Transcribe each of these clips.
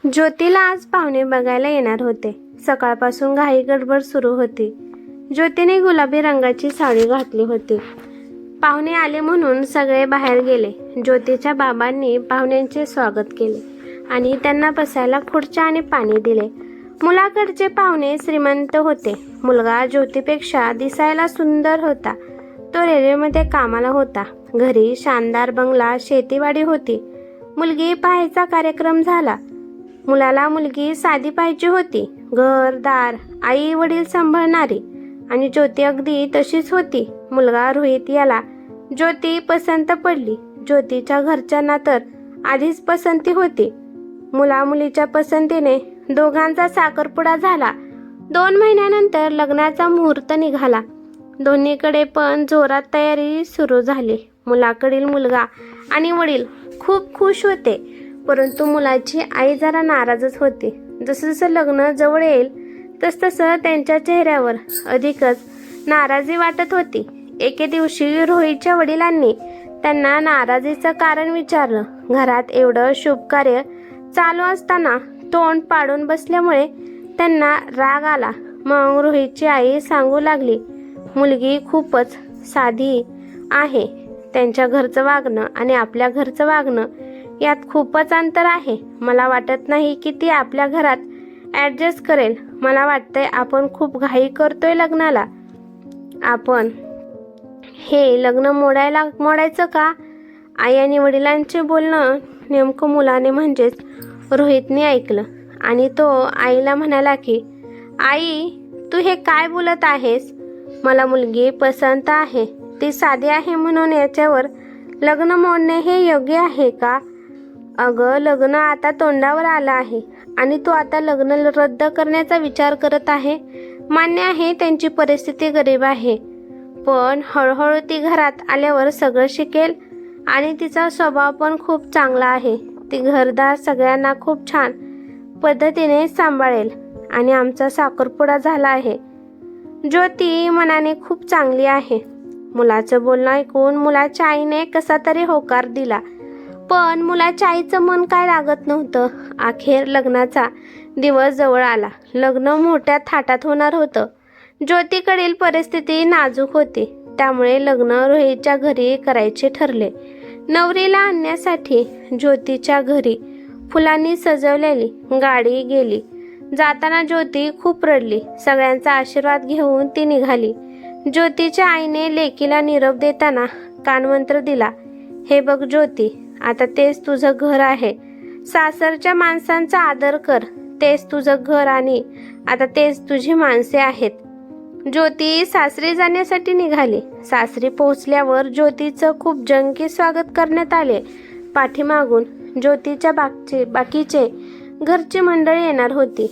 ज्योतीला आज पाहुणे बघायला येणार होते. सकाळपासून घाई गडबड सुरू होती. ज्योतीने गुलाबी रंगाची साडी घातली होती. पाहुणे आले म्हणून सगळे बाहेर गेले. ज्योतीच्या बाबांनी पाहुण्यांचे स्वागत केले आणि त्यांना बसायला खुर्च्या आणि पाणी दिले. मुलाकडचे पाहुणे श्रीमंत होते. मुलगा ज्योतीपेक्षा दिसायला सुंदर होता. तो रेल्वेमध्ये कामाला होता. घरी शानदार बंगला, शेतीवाडी होती. मुलगी पाहायचा कार्यक्रम झाला. मुलाला मुलगी साधी पाहिजे होती. घर दार, आई वडील सांभाळणारी, आणि ज्योती अगदी तशीच होती. मुलगा रोहित याला ज्योती पसंत पडली. ज्योतीच्या घरच्यांना तर आधीच पसंती होती. मुला मुलीच्या पसंतीने दोघांचा साखरपुडा झाला. 2 महिन्यानंतर लग्नाचा मुहूर्त निघाला. दोन्हीकडे पण जोरात तयारी सुरू झाली. मुलाकडील मुलगा आणि वडील खूप खुश होते, परंतु मुलाची आई जरा नाराजच होती. जसं लग्न जवळ येईल तसं त्यांच्या चेहऱ्यावर अधिकच नाराजी वाटत होती. एके दिवशी रोहितच्या वडिलांनी त्यांना नाराजीचं कारण विचारलं. घरात एवढं शुभ कार्य चालू असताना तोंड पाडून बसल्यामुळे त्यांना राग आला. मग रोहितची आई सांगू लागली, मुलगी खूपच साधी आहे. त्यांच्या घरचं वागणं आणि आपल्या घरचं वागणं यात खूपच अंतर आहे. मला वाटत नाही की ती आपल्या घरात ॲडजस्ट करेल. मला वाटतंय आपण खूप घाई करतोय लग्नाला. आपण हे लग्न मोडायचं का? आई आणि वडिलांचे बोलणं नेमकं मुलाने म्हणजेच रोहितने ऐकलं आणि तो आईला म्हणाला की, आई तू हे काय बोलत आहेस? मला मुलगी पसंत आहे. ती साधी आहे म्हणून याच्यावर लग्न मोडणे हे योग्य आहे का? अगं, लग्न आता तोंडावर आलं आहे आणि तू आता लग्न रद्द करण्याचा विचार करत आहे. मान्य आहे त्यांची परिस्थिती गरीब आहे, पण हळूहळू ती घरात आल्यावर सगळं शिकेल आणि तिचा स्वभाव पण खूप चांगला आहे. ती घरदार सगळ्यांना खूप छान पद्धतीने सांभाळेल आणि आमचा साखरपुडा झाला आहे. ज्योती मनाने खूप चांगली आहे. मुलाचं बोलणं ऐकून मुलाच्या आईने कसा तरी होकार दिला, पण मुलाच्या आईचं मन काय लागत नव्हतं. अखेर लग्नाचा दिवस जवळ आला. लग्न मोठ्या थाटात होणार होतं. ज्योतीकडील परिस्थिती नाजूक होती, त्यामुळे लग्न रोहितच्या घरी करायचे ठरले. नवरीला आणण्यासाठी ज्योतीच्या घरी फुलांनी सजवलेली गाडी गेली. जाताना ज्योती खूप रडली. सगळ्यांचा आशीर्वाद घेऊन ती निघाली. ज्योतीच्या आईने लेकीला निरोप देताना कानमंत्र दिला, हे बघ ज्योती, आता तेच तुझं घर आहे. सासरच्या माणसांचा आदर कर. तेच तुझं घर आणि आता तेच तुझी माणसे आहेत. ज्योती सासरी जाण्यासाठी निघाली. सासरी पोहोचल्यावर ज्योतीचं खूप जंगी स्वागत करण्यात आले. पाठीमागून ज्योतीच्या बाकीचे घरची मंडळी येणार होती.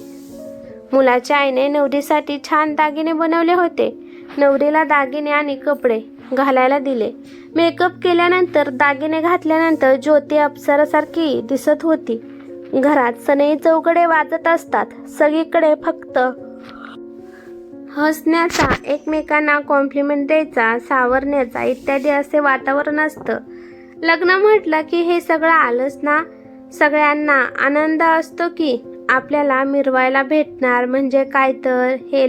मुलाच्या आईने नवरीसाठी छान दागिने बनवले होते. नवरीला दागिने आणि कपडे घालायला दिले. मेकअप केल्यानंतर, दागिने घातल्यानंतर ज्योती अप्सरासारखी दिसत होती. घरात सनई चौघडे वाजत असतात. सगळीकडे फक्त हसण्याचा, एकमेकांना कॉम्प्लिमेंट द्यायचा, सावरण्याचा इत्यादी असे वातावरण असतं. लग्न म्हटलं की हे सगळं आलंच ना. सगळ्यांना आनंद असतो की आपल्याला मिरवायला भेटणार म्हणजे काय तर हे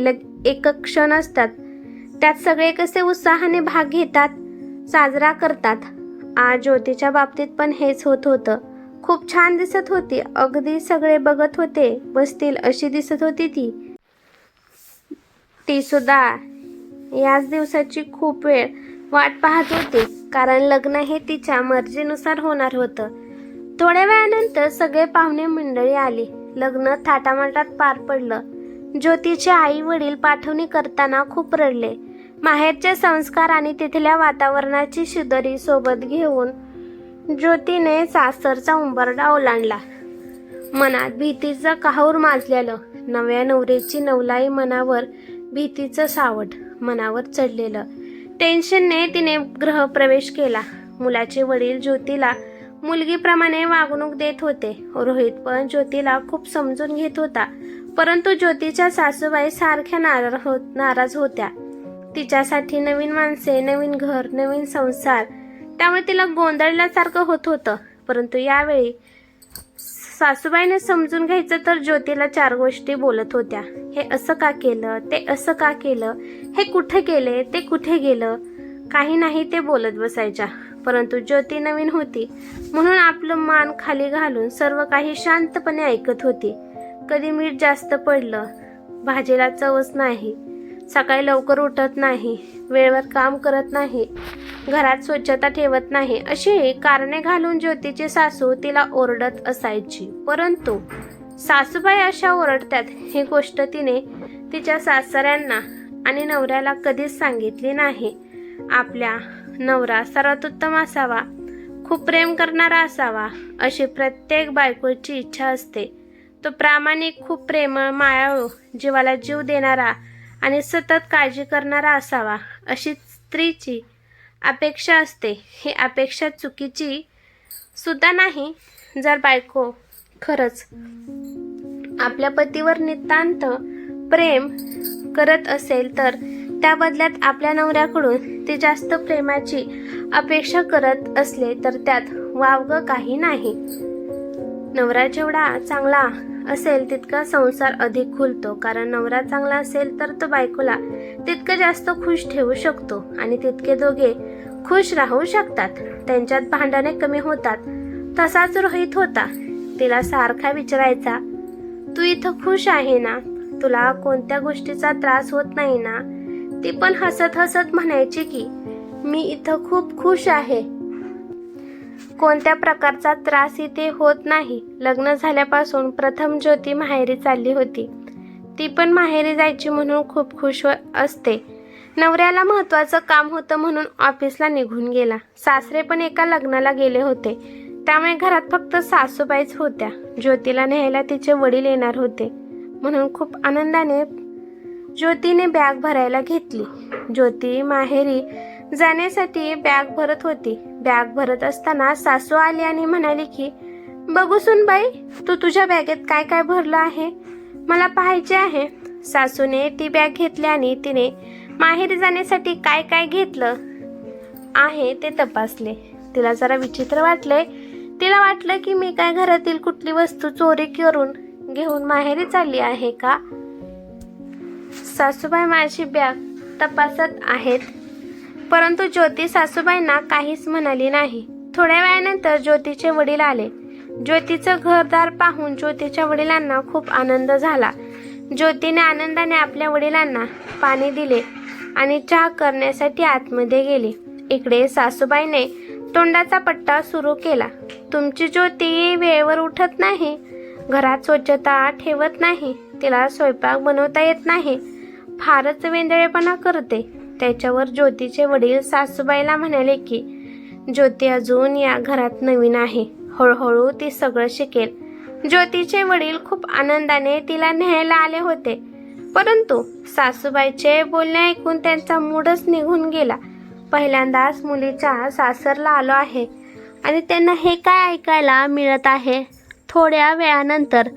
एक क्षण असतात. त्यात सगळे कसे उत्साहाने भाग घेतात, साजरा करतात. आज ज्योतीच्या बाबतीत पण हेच होत होतं. खूप छान दिसत होती. अगदी सगळे बघत होते, बसतील अशी दिसत होती ती सुद्धा याच दिवसाची खूप वेळ वाट पाहत होती, कारण लग्न हे तिच्या मर्जीनुसार होणार होतं. थोड्या वेळानंतर सगळे पाहुणे मंडळी आली. लग्न थाटामाटात पार पडलं. ज्योतीचे आई वडील पाठवणी करताना खूप रडले. माहेरचे संस्कार आणि तिथल्या वातावरणाची शिदोरी सोबत घेऊन ज्योतीने सासरचा उंबरडा ओलांडला. मनात भीतीचं काहूर माजलेलं. नव्या नवरीची नवलाई मनावर भीतीचं सावट मनावर चढलेलं. टेन्शनने तिने गृहप्रवेश केला. मुलाचे वडील ज्योतीला मुलगीप्रमाणे वागणूक देत होते. रोहित पण ज्योतीला खूप समजून घेत होता, परंतु ज्योतीच्या सासूबाई सारख्या नाराज होत्या. तिच्यासाठी नवीन माणसे, नवीन घर, नवीन संसार, त्यामुळे तिला गोंधळल्यासारखं होत होतं. परंतु यावेळी सासूबाईने समजून घ्यायचं तर ज्योतीला 4 गोष्टी बोलत होत्या. हे असं का केलं, ते असं का केलं, हे कुठे गेले, ते कुठे गेलं, काही नाही ते बोलत बसायच्या. परंतु ज्योती नवीन होती म्हणून आपलं मान खाली घालून सर्व काही शांतपणे ऐकत होती. कधी मीठ जास्त पडलं, भाजीला चवच नाही, सकाळी लवकर उठत नाही, वेळेवर काम करत नाही, घरात स्वच्छता ठेवत नाही, अशी कारणे घालून ज्योतीची सासू तिला ओरडत असायची. परंतु सासूबाई अशा ओरडतात ही गोष्ट तिने तिच्या सासऱ्यांना आणि नवऱ्याला कधीच सांगितली नाही. आपल्या नवरा सर्वात उत्तम असावा, खूप प्रेम करणारा असावा, अशी प्रत्येक बायकोची इच्छा असते. तो प्रामाणिक, खूप प्रेमळ, मायाळू, जीवाला जीव देणारा आणि सतत काळजी करणारा असावा, अशी स्त्रीची अपेक्षा असते. ही अपेक्षा चुकीची सुद्धा नाही. जर बायको खरंच आपल्या पतीवर नितांत प्रेम करत असेल तर त्या बदल्यात आपल्या नवऱ्याकडून ती जास्त प्रेमाची अपेक्षा करत असले तर त्यात वावगं काही नाही. नवरा जेवढा चांगला असेल तितका संसार अधिक खुलतो. कारण नवरा चांगला असेल तर तो बायकोला तितकं जास्त खुश ठेवू शकतो आणि तितके दोघे खुश राहू शकतात. त्यांच्यात भांडणे कमी होतात. तसाच रोहित होता. तिला सारखा विचारायचा, तू इथं खुश आहे ना, तुला कोणत्या गोष्टीचा त्रास होत नाही ना. ती पण हसत हसत म्हणायची की मी इथं खूप खुश आहे, कोणत्या प्रकारचा त्रास इथे होत नाही. लग्न झाल्यापासून प्रथम ज्योती माहेरी चालली होती. ती पण माहेरी जायची म्हणून खूप खुश असते. नवऱ्याला महत्त्वाचं काम होतं म्हणून ऑफिसला निघून गेला. सासरे पण एका लग्नाला गेले होते, त्यामुळे घरात फक्त सासूबाईच होत्या. ज्योतीला न्यायला तिचे वडील येणार होते म्हणून खूप आनंदाने ज्योतीने बॅग भरायला घेतली. ज्योती माहेरी जाण्यासाठी बॅग भरत होती. बॅग भरत असताना सासू आली आणि म्हणाली की बघू सुनबाई, तू तुझ्या बॅगेत काय काय भरलं आहे, मला पाहायचे आहे. सासूने ती बॅग घेतली आणि तिने माहेरी जाण्यासाठी काय काय घेतलं आहे ते तपासले. तिला जरा विचित्र वाटले. तिला वाटलं की मी काय घरातील कुठली वस्तू चोरी करून घेऊन माहेरी चालली आहे का. सासूबाई माझी बॅग तपासत आहेत. परंतु ज्योती सासूबाईंना काहीच म्हणाली नाही. थोड्या वेळानंतर ज्योतीचे वडील आले. ज्योतीचं घरदार पाहून ज्योतीच्या वडिलांना खूप आनंद झाला. ज्योतीने आनंदाने आपल्या वडिलांना पाणी दिले आणि चहा करण्यासाठी आतमध्ये गेली. इकडे सासूबाईने तोंडाचा पट्टा सुरू केला. तुमची ज्योती वेळेवर उठत नाही, घरात स्वच्छता ठेवत नाही, तिला स्वयंपाक बनवता येत नाही, फारच वेंदळेपणा करते. त्याच्यावर ज्योतीचे वडील सासूबाईला म्हणाले की ज्योती अजून या घरात नवीन आहे, हळूहळू ती सगळं शिकेल. ज्योतीचे वडील खूप आनंदाने तिला न्यायला आले होते. परंतु सासूबाईचे बोलणे ऐकून त्यांचा मूडच निघून गेला. पहिल्यांदाच मुलीच्या सासरला आलो आहे आणि त्यांना हे काय ऐकायला मिळत आहे. थोड्या वेळानंतर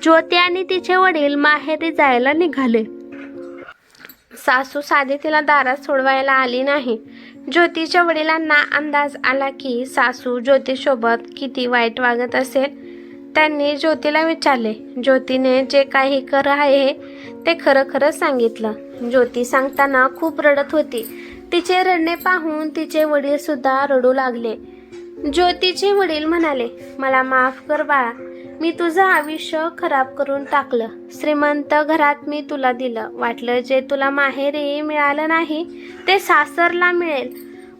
ज्योती आणि तिचे वडील माहेरी जायला निघाले. सासू साधी तिला दारात सोडवायला आली नाही. ज्योतीच्या वडिलांना अंदाज आला की सासू ज्योतीसोबत किती वाईट वागत असेल. त्यांनी ज्योतीला विचारले. ज्योतीने जे काही खरं आहे ते खरं खरं सांगितलं. ज्योती सांगताना खूप रडत होती. तिचे रडणे पाहून तिचे वडील सुद्धा रडू लागले. ज्योतीचे वडील म्हणाले, मला माफ कर बाळा, मी तुझं आयुष्य खराब करून टाकलं. श्रीमंत घरात मी तुला दिलं. वाटलं जे तुला माहेरी मिळालं नाही ते सासरला मिळेल.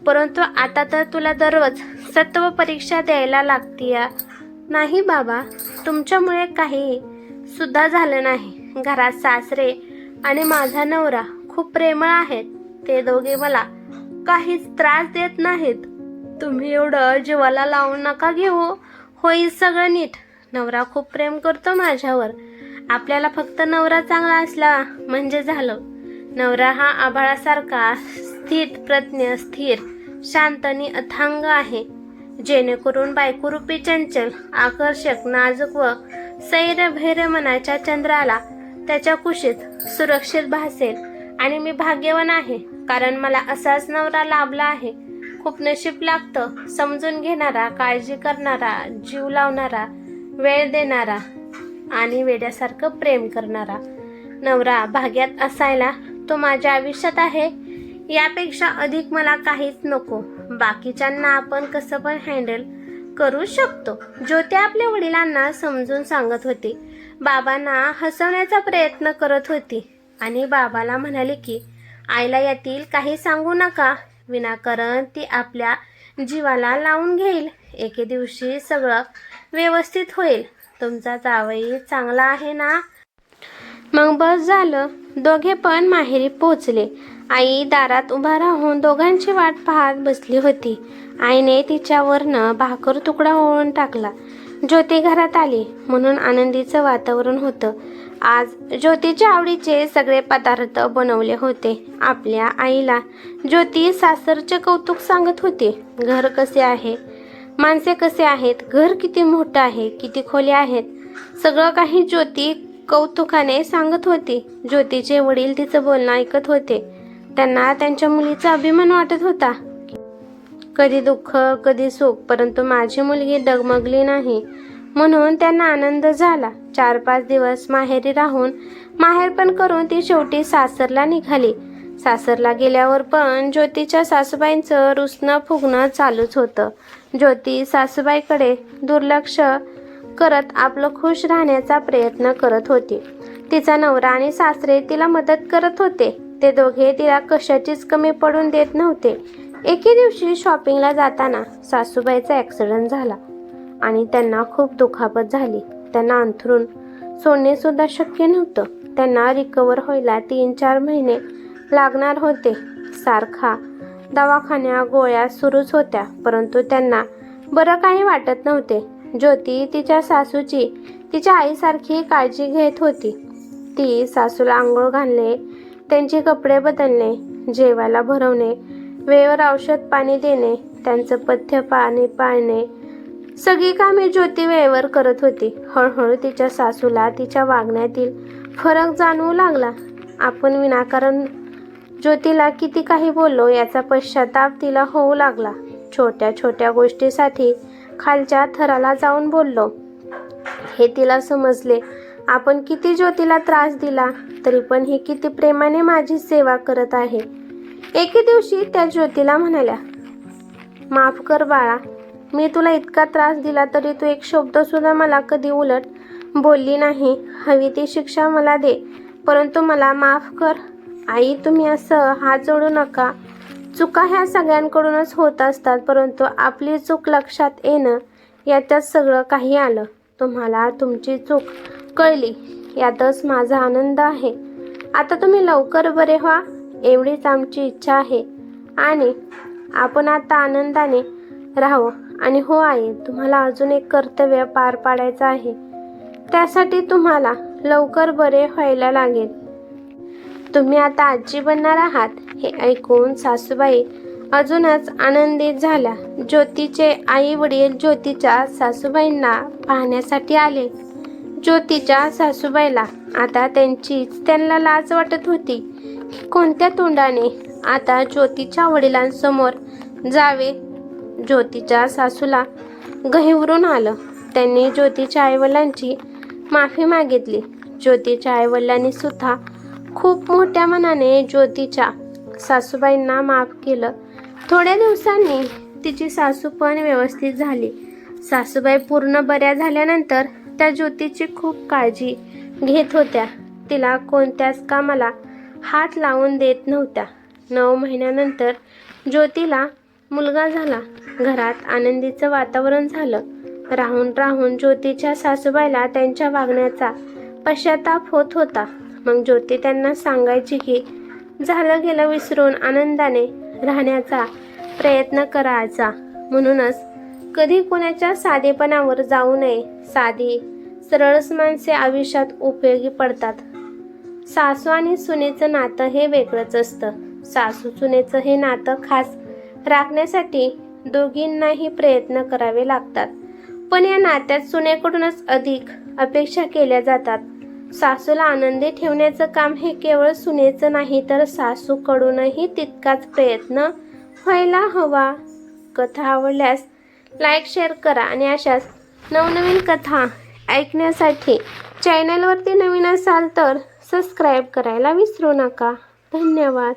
परंतु आता तर तुला दररोज सत्व परीक्षा द्यायला लागतीया. नाही बाबा, तुमच्यामुळे काही सुद्धा झालं नाही. घरात सासरे आणि माझा नवरा खूप प्रेमळ आहेत. ते दोघे मला काहीच त्रास देत नाहीत. तुम्ही एवढं जीवाला लावून नका घेऊ, होईल सगळं नीट. नवरा खूप प्रेम करतो माझ्यावर. आपल्याला फक्त नवरा चांगला असला म्हणजे झालं. नवरा हा आभाळासारखा स्थित प्रज्ञ, स्थिर, शांत आणि अथांग आहे, जेणेकरून बायकोरूपी चंचल, आकर्षक, नाजूक व सैरभैर मनाच्या चंद्राला त्याच्या कुशीत सुरक्षित भासेल. आणि मी भाग्यवान आहे, कारण मला असाच नवरा लाभला आहे. खूप नशीब लागतं. समजून घेणारा, काळजी करणारा, जीव लावणारा वेळ देणारा आणि वेड्यासारखं प्रेम करणारा नवरा भाग्यात असायला तो माझ्या आयुष्यात आहे. यापेक्षा अधिक मला काहीच नको. बाकीच्यांना आपण कसं पण हँडल करू शकतो. ज्योती आपल्या वडिलांना समजून सांगत होती. बाबांना हसवण्याचा प्रयत्न करत होती आणि बाबाला म्हणाली की आईला यातील काही सांगू नका, विनाकारण ती आपल्या जीवाला लावून घेईल. एके दिवशी सगळं व्यवस्थित होईल. तुमचा जावई चांगला आहे ना? मग बस झालं. दोघे पण माहेरी पोचले. आई दारात उभा राहून दोघांची वाट पाहत बसली होती. आईने तिच्यावरनं भाकर तुकडा ओळून टाकला. ज्योती घरात आली म्हणून आनंदीचं वातावरण होतं. आज ज्योतीच्या आवडीचे सगळे पदार्थ बनवले होते. आपल्या आईला ज्योती सासरचे कौतुक सांगत होती. घर कसे आहे, माणसे कसे आहेत, घर किती मोठं आहे, किती खोल्या आहेत, सगळं काही ज्योती कौतुकाने सांगत होती. ज्योतीचे वडील तिचं बोलणं ऐकत होते. त्यांना त्यांच्या मुलीचा अभिमान वाटत होता. कधी दुःख कधी सुख, परंतु माझी मुलगी डगमगली नाही म्हणून त्यांना आनंद झाला. 4-5 दिवस माहेरी राहून माहेरपण करून ती शेवटी सासरला निघाली. सासरला गेल्यावर पण ज्योतीच्या सासूबाईंचं रुसणं फुगणं चालूच होतं. ज्योती सासूबाईकडे दुर्लक्ष करत आपलं खुश राहण्याचा प्रयत्न करत होती. तिचा नवरा आणि सासरे तिला मदत करत होते. ते दोघे तिला कशाचीच कमी पडून देत नव्हते. एके दिवशी शॉपिंगला जाताना सासूबाईचा ॲक्सिडेंट झाला आणि त्यांना खूप दुखापत झाली. त्यांना अंथरूण सोडणे सुद्धा शक्य नव्हतं. त्यांना रिकवर व्हायला 3-4 महिने लागणार होते. सारखा दवाखान्या गोळ्या सुरूच होत्या, परंतु त्यांना बरं काही वाटत नव्हते. ज्योती तिच्या सासूची तिच्या आईसारखी काळजी घेत होती. ती सासूला आंघोळ घालणे, त्यांचे कपडे बदलणे, जेवायला भरवणे, वेळेवर औषध पाणी देणे, त्यांचं पथ्य पाणी पाळणे, सगळी कामे ज्योती वेळेवर करत होती. हळूहळू तिच्या सासूला तिच्या वागण्यातील फरक जाणवू लागला. आपण विनाकारण ज्योतीला किती काही बोललो याचा पश्चाताप तिला होऊ लागला. छोट्या छोट्या गोष्टीसाठी खालच्या थराला जाऊन बोललो हे तिला समजले. आपण किती ज्योतीला त्रास दिला तरी पण ही किती प्रेमाने माझी सेवा करत आहे. एके दिवशी त्या ज्योतीला म्हणाल्या, माफ कर बाळा, मी तुला इतका त्रास दिला तरी तू एक शब्द सुद्धा मला कधी उलट बोलली नाही. हवी ती शिक्षा मला दे, परंतु मला माफ कर. आई, तुम्ही असं हात जोडू नका. चुका ह्या सगळ्यांकडूनच होत असतात, परंतु आपली चूक लक्षात येणं यातच सगळं काही आलं. तुम्हाला तुमची चूक कळली यातच माझा आनंद आहे. आता तुम्ही लवकर बरे व्हा एवढीच आमची इच्छा आहे आणि आपण आता आनंदाने राहू. आणि हो आई, तुम्हाला अजून एक कर्तव्य पार पाडायचं आहे. त्यासाठी तुम्हाला लवकर बरे व्हायला लागेल. तुम्ही आता आजी बनणार आहात. हे ऐकून सासूबाई अजूनच आनंदित झाल्या. ज्योतीचे आई वडील ज्योतीच्या सासूबाईंना पाहण्यासाठी आले. ज्योतीच्या सासूबाईला आता त्यांना लाज वाटत होती. कोणत्या तोंडाने आता ज्योतीच्या वडिलांसमोर जावे. ज्योतीच्या सासूला गहिवरून आलं. त्यांनी ज्योतीच्या आईवडिलांची माफी मागितली. ज्योतीच्या आईवडिलांनी सुद्धा खूप मोठ्या मनाने ज्योतीच्या सासूबाईंना माफ केलं. थोड्या दिवसांनी तिची सासू पण व्यवस्थित झाली. सासूबाई पूर्ण बऱ्या झाल्यानंतर त्या ज्योतीची खूप काळजी घेत होत्या. तिला कोणत्याच कामाला हात लावून देत नव्हत्या. 9 महिन्यानंतर ज्योतीला मुलगा झाला. घरात आनंदीचं वातावरण झालं. राहून राहून ज्योतीच्या सासूबाईला त्यांच्या वागण्याचा पश्चाताप होत होता. मग ज्योती त्यांना सांगायची की झालं गेलं विसरून आनंदाने राहण्याचा प्रयत्न करायचा. म्हणूनच कधी कोणाच्या साधेपणावर जाऊ नये. साधी सरळच माणसे आयुष्यात उपयोगी पडतात. सासू आणि सुनेचं नातं हे वेगळंच असतं. सासू सुनेचं हे नातं खास राखण्यासाठी दोघींनाही प्रयत्न करावे लागतात. पण या नात्यात सुनेकडूनच अधिक अपेक्षा केल्या जातात. सासूला आनंदी ठेवण्याचं काम हे केवळ सुनेचं नाही तर सासूकडूनही तितकाच प्रयत्न व्हायला हवा. कथा आवडल्यास लाईक शेअर करा आणि अशाच नवनवीन कथा ऐकण्यासाठी. चॅनलवरती नवीन असाल तर सबस्क्राईब करायला विसरू नका. धन्यवाद.